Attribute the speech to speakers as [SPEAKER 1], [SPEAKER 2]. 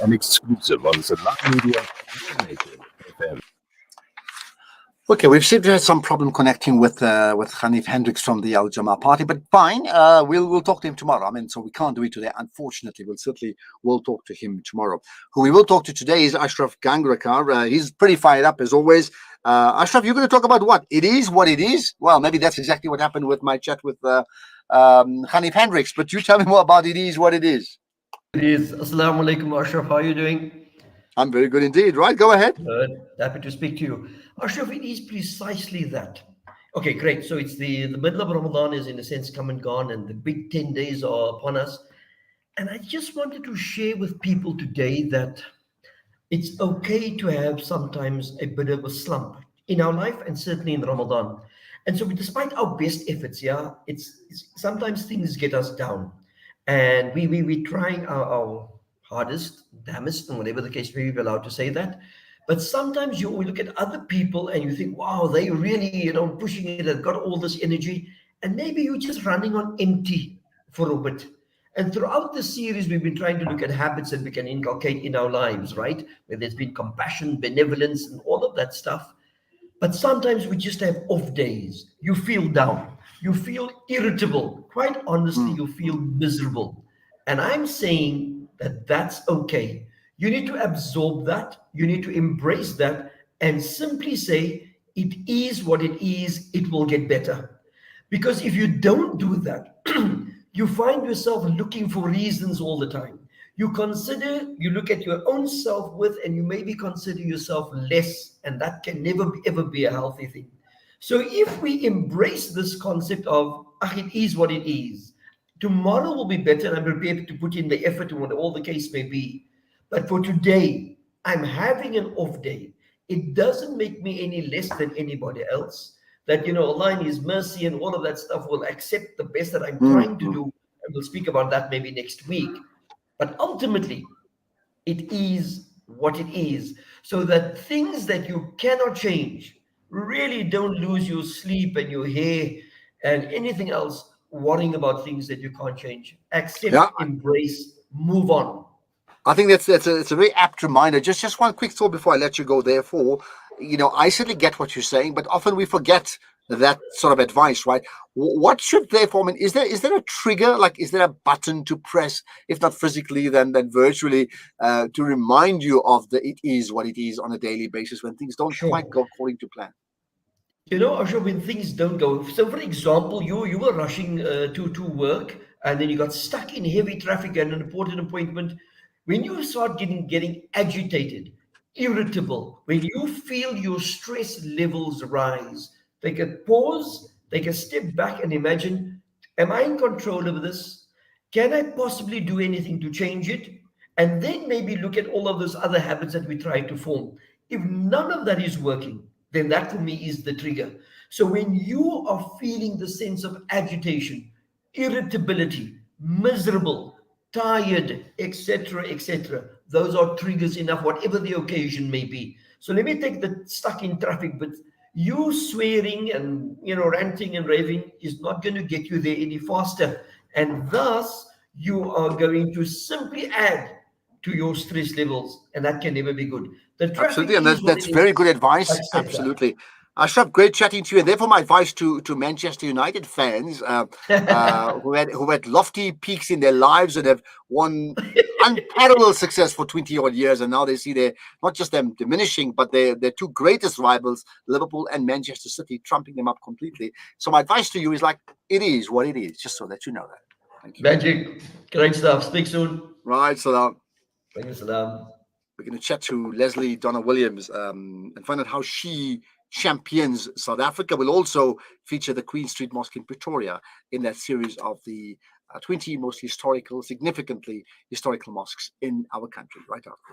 [SPEAKER 1] An exclusive on Salam Media FM.
[SPEAKER 2] Okay, we've seemed to have some problem connecting with Hanif Hendricks from the Al Jamaa party, but fine. We'll talk to him tomorrow. I mean, so we can't do it today. Unfortunately, we'll talk to him tomorrow. Who we will talk to today is Ashraf Gangrekar. He's pretty fired up as always. Ashraf, you're going to talk about what? It is what it is. Well, maybe that's exactly what happened with my chat with Hanif Hendricks. But you tell me more about it is what it is.
[SPEAKER 3] It is. Assalamu alaikum, Ashraf. How are you doing?
[SPEAKER 2] I'm very good indeed. Right, go ahead.
[SPEAKER 3] Good. Happy to speak to you. Ashraf, it is precisely that. Okay, great. So it's the middle of Ramadan is in a sense come and gone, and the big 10 days are upon us. And I just wanted to share with people today that it's okay to have sometimes a bit of a slump in our life and certainly in Ramadan. And so despite our best efforts, yeah, it's sometimes things get us down. And we trying our hardest, damnest, and whatever the case may be, we're allowed to say that. But sometimes we look at other people and you think, wow, they really, pushing it, they've got all this energy. And maybe you're just running on empty for a bit. And throughout the series, we've been trying to look at habits that we can inculcate in our lives, right? Where there's been compassion, benevolence, and all of that stuff. But sometimes we just have off days. You feel down. You feel irritable. Quite honestly, you feel miserable. And I'm saying that that's okay. You need to absorb that. You need to embrace that and simply say, it is what it is. It will get better. Because if you don't do that, you find yourself looking for reasons all the time. You look at your own self-worth and you maybe consider yourself less, and that can never ever be a healthy thing. So if we embrace this concept of, it is what it is, tomorrow will be better and I'm prepared to put in the effort and what all the case may be. But for today, I'm having an off day. It doesn't make me any less than anybody else. That, Allah in His mercy and all of that stuff will accept the best that I'm trying to do. And we'll speak about that maybe next week. But ultimately, it is what it is. So that things that you cannot change, really don't lose your sleep and your hair and anything else worrying about things that you can't change. Accept,
[SPEAKER 2] Yeah.
[SPEAKER 3] embrace, move on.
[SPEAKER 2] I think it's a very apt reminder. Just one quick thought before I let you go. Therefore, I certainly get what you're saying, but often we forget that sort of advice, right? What should therefore mean? Is there a trigger? Like, is there a button to press, if not physically, then virtually, to remind you of the it is what it is on a daily basis when things don't quite go according to plan?
[SPEAKER 3] Asha, when things don't go. So, for example, you were rushing to work, and then you got stuck in heavy traffic and an important appointment. When you start getting agitated, irritable, when you feel your stress levels rise, take a pause, take a step back, and imagine: Am I in control of this? Can I possibly do anything to change it? And then maybe look at all of those other habits that we try to form. If none of that is working, then that for me is the trigger. So when you are feeling the sense of agitation, irritability, miserable, tired, etc., those are triggers enough, whatever the occasion may be. So let me take the stuck in traffic bit. You swearing and ranting and raving is not going to get you there any faster, and thus you are going to simply add to your stress levels, and that can never be good. The traffic
[SPEAKER 2] Absolutely, and
[SPEAKER 3] is what
[SPEAKER 2] that's
[SPEAKER 3] it
[SPEAKER 2] very
[SPEAKER 3] is.
[SPEAKER 2] good advice.
[SPEAKER 3] Accept that.
[SPEAKER 2] Absolutely. Ashraf, great chatting to you. And therefore, my advice to Manchester United fans who had lofty peaks in their lives and have won unparalleled success for 20 odd years, and now they see their not just them diminishing, but their two greatest rivals, Liverpool and Manchester City, trumping them up completely. So my advice to you is it is what it is, just so that you know that. Thank you.
[SPEAKER 3] Magic. Great stuff. Speak soon.
[SPEAKER 2] Right, so
[SPEAKER 3] Thank you, Salam.
[SPEAKER 2] we're going to chat to Leslie Donna Williams and find out how she champions South Africa. We'll also feature the Queen Street Mosque in Pretoria in that series of the 20 most significantly historical mosques in our country. Right after.